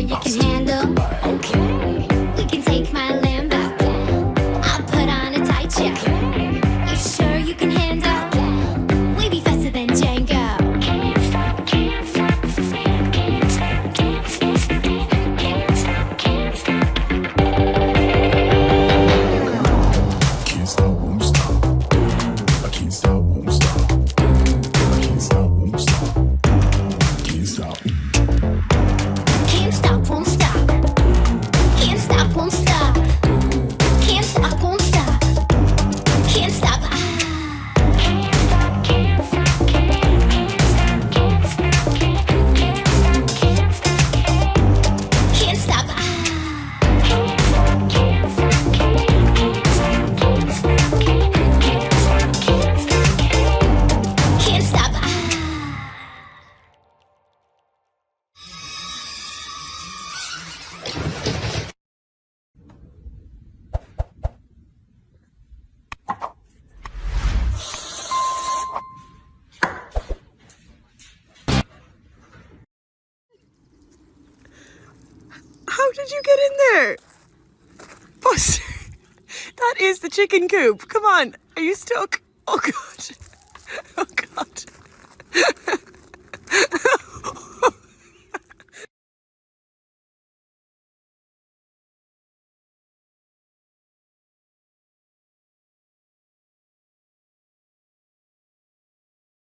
you can handle. Okay. We can take my land back. I'll put on a tight check. You sure you can handle? We be faster than Django. Can't stop, can't stop, can't stop, can't stop, can't stop, can't stop. Can't stop, won't stop. I can't stop, won't stop. I can't stop, won't stop. Can't stop. Can't stop, won't stop. Can't stop, won't stop. Can't stop, won't stop. Can't stop. Can't stop, can't stop, can't stop, can't stop, can't stop. Can't stop. How did you get in there? Buster, that is the chicken coop. Come on. Are you stuck? Oh, God. Oh, God.